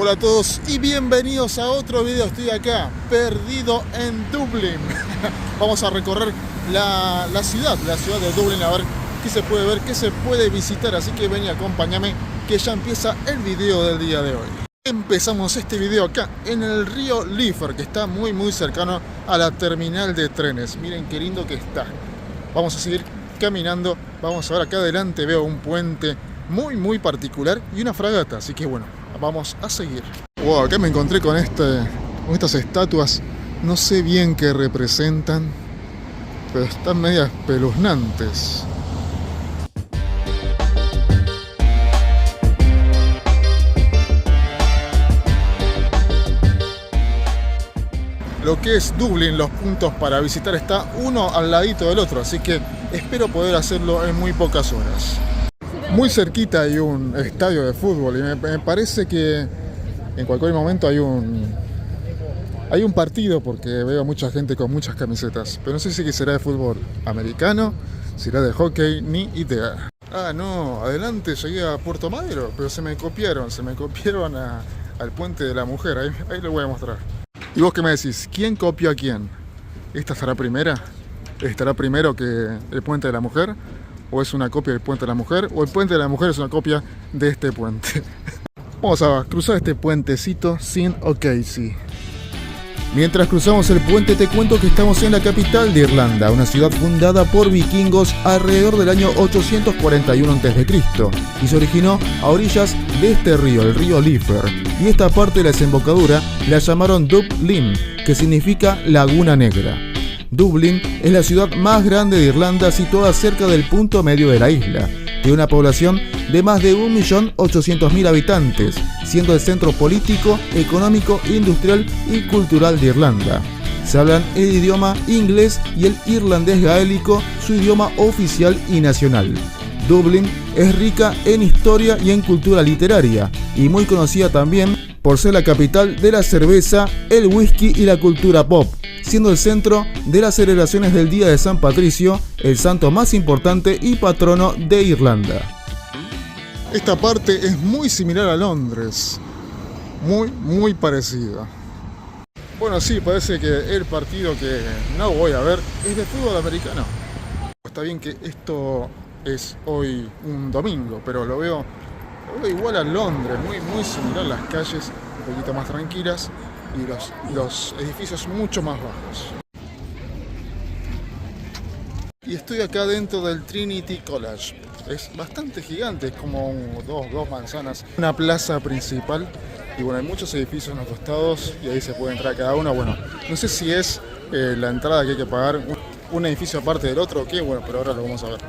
Hola a todos y bienvenidos a otro video. Estoy acá, perdido en Dublín. Vamos a recorrer la ciudad de Dublín, a ver qué se puede ver, qué se puede visitar. Así que ven y acompáñame, que ya empieza el video del día de hoy. Empezamos este video acá en el río Liffey, que está muy cercano a la terminal de trenes. Miren qué lindo que está. Vamos a seguir caminando. Vamos a ver acá adelante, veo un puente muy particular y una fragata, así que bueno, vamos a seguir. Wow, acá me encontré con estas estatuas. No sé bien qué representan, pero están medias espeluznantes. Lo que es Dublín, los puntos para visitar está uno al ladito del otro, así que espero poder hacerlo en muy pocas horas. Muy cerquita hay un estadio de fútbol y me parece que en cualquier momento hay un partido, porque veo mucha gente con muchas camisetas, pero no sé si será de fútbol americano, será de hockey, ni idea. Ah, no, adelante llegué a Puerto Madero, pero se me copiaron al puente de la mujer, ahí lo voy a mostrar. ¿Y vos qué me decís? ¿Quién copió a quién? ¿Esta estará primera? ¿Estará primero que el puente de la mujer? ¿O es una copia del puente de la mujer? ¿O el puente de la mujer es una copia de este puente? Vamos a cruzar este puentecito sin O'Casey. Mientras cruzamos el puente te cuento que estamos en la capital de Irlanda, una ciudad fundada por vikingos alrededor del año 841 a.C. y se originó a orillas de este río, el río Liffey, y esta parte de la desembocadura la llamaron Dublin, que significa Laguna Negra. Dublín es la ciudad más grande de Irlanda, situada cerca del punto medio de la isla. Tiene una población de más de 1.800.000 habitantes, siendo el centro político, económico, industrial y cultural de Irlanda. Se hablan el idioma inglés y el irlandés gaélico, su idioma oficial y nacional. Dublín es rica en historia y en cultura literaria, y muy conocida también por ser la capital de la cerveza, el whisky y la cultura pop, siendo el centro de las celebraciones del Día de San Patricio, el santo más importante y patrono de Irlanda. Esta parte es muy similar a Londres, muy parecida. Bueno, sí, parece que el partido que no voy a ver es de fútbol americano. Está bien que esto es hoy un domingo, pero lo veo igual a Londres, muy similar, las calles un poquito más tranquilas y los edificios mucho más bajos. Y estoy acá dentro del Trinity College. Es bastante gigante, es como dos manzanas, una plaza principal, y bueno, hay muchos edificios en los costados y ahí se puede entrar cada uno. Bueno, no sé si es la entrada que hay que pagar un edificio aparte del otro o qué, bueno, pero ahora lo vamos a ver.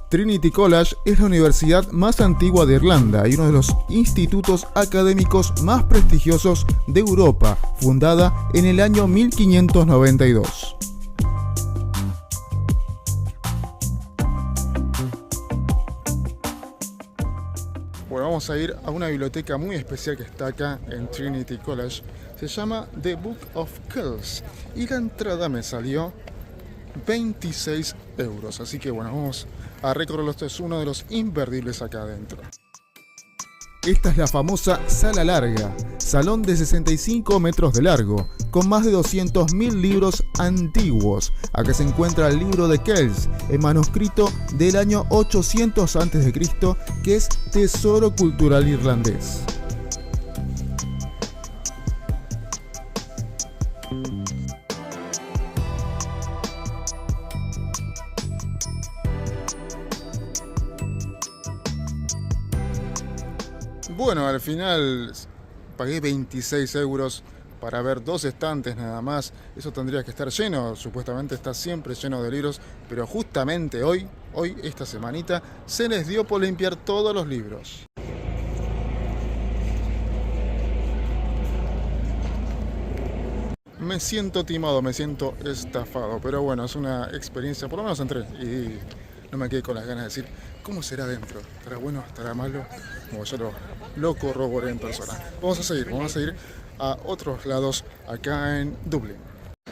Trinity College es la universidad más antigua de Irlanda y uno de los institutos académicos más prestigiosos de Europa, fundada en el año 1592. Bueno, vamos a ir a una biblioteca muy especial que está acá en Trinity College. Se llama The Book of Kells y la entrada me salió 26 euros. Así que bueno, vamos a recorrerlo. Esto es uno de los imperdibles acá adentro. Esta es la famosa Sala Larga, salón de 65 metros de largo, con más de 200.000 libros antiguos. Acá se encuentra el libro de Kells, el manuscrito del año 800 a.C., que es tesoro cultural irlandés. Bueno, al final pagué 26 euros para ver dos estantes nada más. Eso tendría que estar lleno, supuestamente está siempre lleno de libros, pero justamente hoy, esta semanita, se les dio por limpiar todos los libros. Me siento timado, me siento estafado, pero bueno, es una experiencia, por lo menos entré y no me quedé con las ganas de decir cómo será dentro. ¿Estará bueno? ¿Estará malo? Como yo lo corroboré en persona. Vamos a seguir a otros lados acá en Dublín.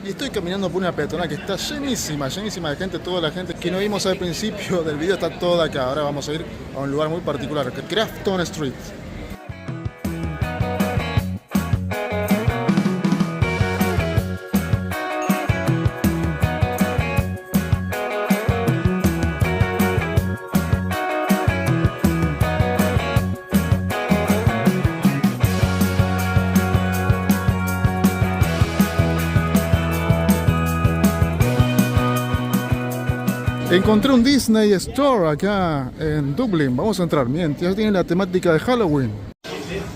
Y estoy caminando por una peatonal que está llenísima de gente. Toda la gente que no vimos al principio del video está toda acá. Ahora vamos a ir a un lugar muy particular, Grafton Street. Encontré un Disney Store acá en Dublín. Vamos a entrar. Miren, ya tienen la temática de Halloween.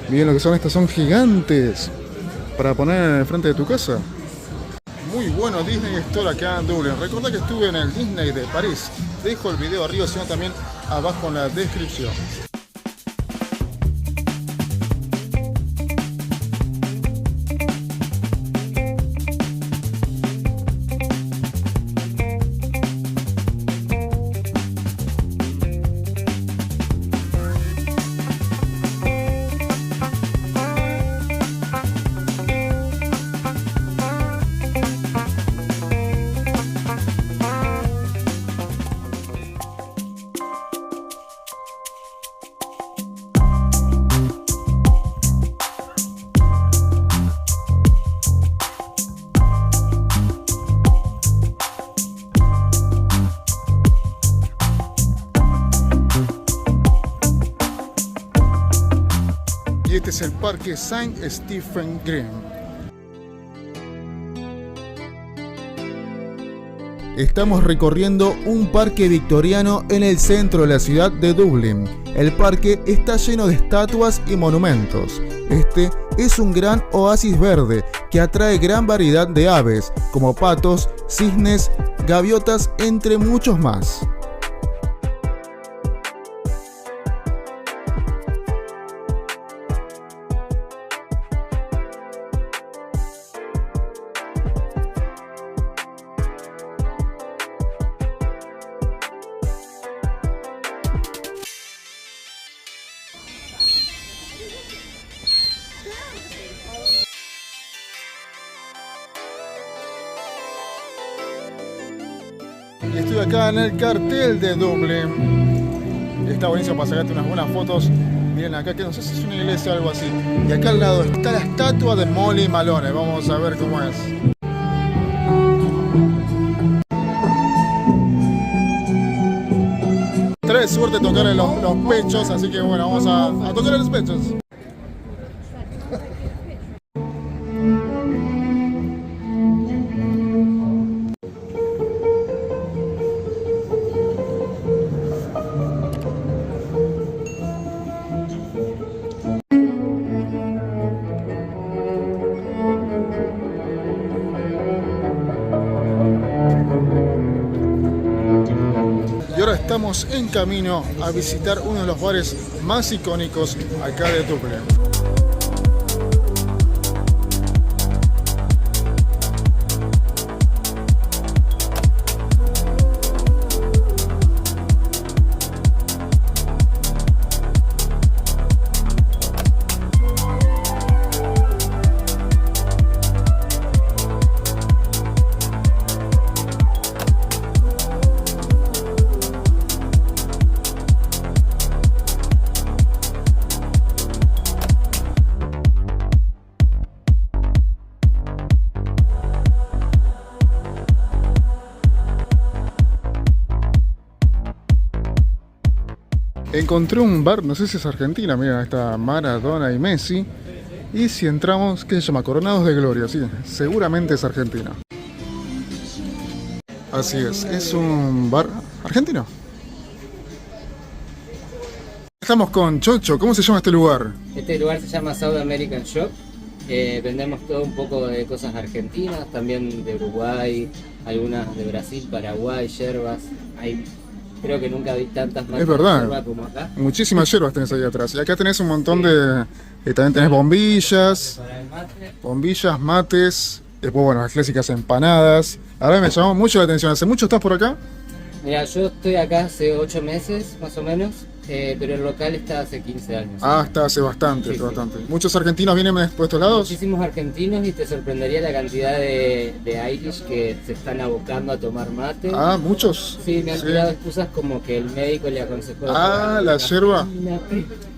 Miren lo que son, estas son gigantes para poner en el frente de tu casa. Muy bueno Disney Store acá en Dublín. Recordá que estuve en el Disney de París. Te dejo el video arriba, sino también abajo en la descripción. Y este es el parque Saint Stephen Green. Estamos recorriendo un parque victoriano en el centro de la ciudad de Dublín. El parque está lleno de estatuas y monumentos. Este es un gran oasis verde que atrae gran variedad de aves, como patos, cisnes, gaviotas, entre muchos más. Estoy acá en el cartel de Dublín. Está buenísimo para sacarte unas buenas fotos. Miren acá, que no sé si es una iglesia o algo así. Y acá al lado está la estatua de Molly Malone. Vamos a ver cómo es. Trae suerte tocarle los pechos, así que bueno, vamos a tocarle los pechos. Y ahora estamos en camino a visitar uno de los bares más icónicos acá de Dublín. Encontré un bar, no sé si es Argentina, mira, está Maradona y Messi. Y si entramos, ¿qué se llama? Coronados de Gloria, sí, seguramente es Argentina. Así es un bar argentino. Estamos con Chocho, ¿cómo se llama este lugar? Este lugar se llama South American Shop. Vendemos todo un poco de cosas argentinas, también de Uruguay, algunas de Brasil, Paraguay, yerbas. Creo que nunca vi tantas marcas de yerba como acá. Muchísimas yerbas tenés ahí atrás. Y acá tenés un montón de... también tenés bombillas, mates. Después, bueno, las clásicas empanadas. Ahora me llamó mucho la atención. ¿Hace mucho estás por acá? Mira, yo estoy acá hace 8 meses, más o menos. Pero el local está hace 15 años. Ah, está hace bastante, sí, bastante. ¿Muchos argentinos vienen por estos lados? Muchísimos argentinos, y te sorprendería la cantidad de Irish que se están abocando a tomar mate. Ah, ¿muchos? Sí, me han tirado excusas como que el médico le aconsejó... la yerba.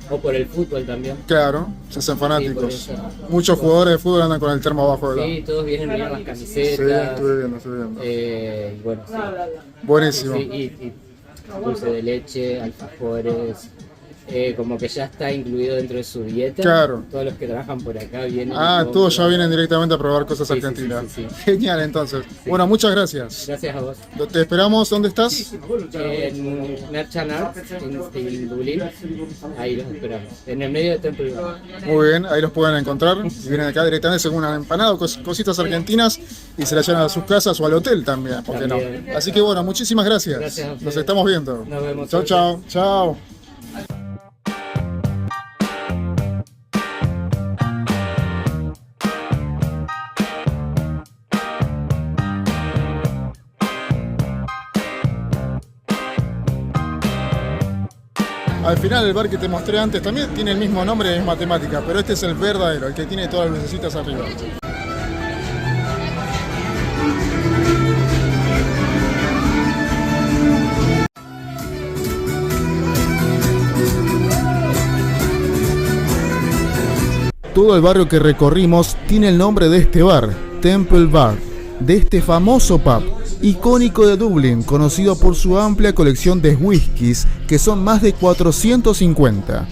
O por el fútbol también. Claro, se hacen fanáticos. Sí, muchos jugadores de fútbol andan con el termo abajo de la... Sí, todos vienen bien las camisetas. Sí, estuve viendo. Y bueno, sí. Buenísimo. Sí, y dulce de leche, alfajores, como que ya está incluido dentro de su dieta. Claro. Todos los que trabajan por acá vienen. Todos ya vienen directamente a probar cosas Sí, argentinas. sí. Genial, entonces. Bueno, muchas gracias. Gracias a vos. Te esperamos. ¿Dónde estás? En Merchant Arts, en Dublín. Ahí los esperamos. En el medio de Temple Bar. Muy bien, ahí los pueden encontrar. Si vienen acá directamente según una empanada o cositas argentinas y se las llevan a sus casas o al hotel también, ¿por qué no? Así que bueno, muchísimas gracias. Gracias a ustedes. Nos estamos viendo. Nos vemos. Chao, chao. Chao. Al final el bar que te mostré antes también tiene el mismo nombre y misma temática, pero este es el verdadero, el que tiene todas las lucecitas arriba. Todo el barrio que recorrimos tiene el nombre de este bar, Temple Bar, de este famoso pub, icónico de Dublín, conocido por su amplia colección de whiskies, que son más de 450.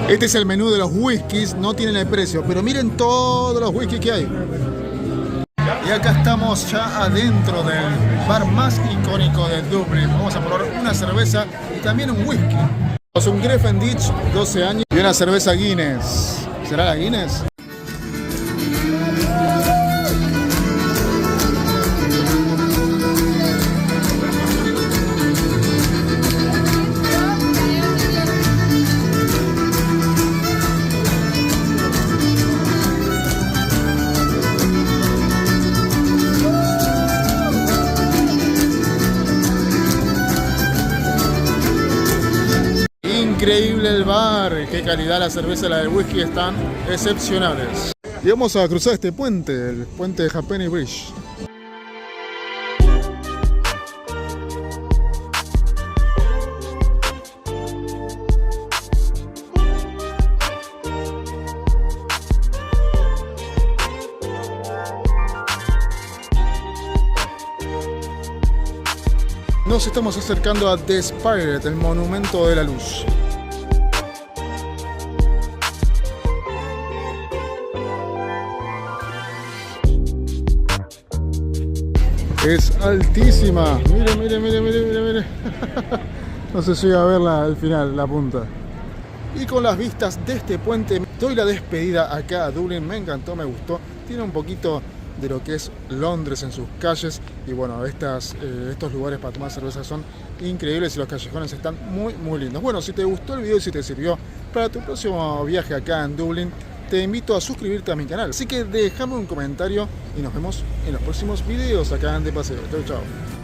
Este es el menú de los whiskies, no tienen el precio, pero miren todos los whiskies que hay. Y acá estamos ya adentro del bar más icónico de Dublín. Vamos a probar una cerveza y también un whisky. Es un Greffendich, 12 años, y una cerveza Guinness. ¿Será la Guinness? Increíble el bar, qué calidad la cerveza y la del whisky están excepcionales. Y vamos a cruzar este puente, el puente de Halfpenny Bridge. Nos estamos acercando a The Spire, el monumento de la luz. Es altísima. Mire, mire, mire, mire, mire, mire. No se llega a ver al final, la punta. Y con las vistas de este puente, doy la despedida acá a Dublín. Me encantó, me gustó. Tiene un poquito de lo que es Londres en sus calles. Y bueno, estos lugares para tomar cerveza son increíbles y los callejones están muy, muy lindos. Bueno, si te gustó el video y si te sirvió para tu próximo viaje acá en Dublín, te invito a suscribirte a mi canal. Así que déjame un comentario y nos vemos en los próximos videos acá en De Paseo. Chau, chau.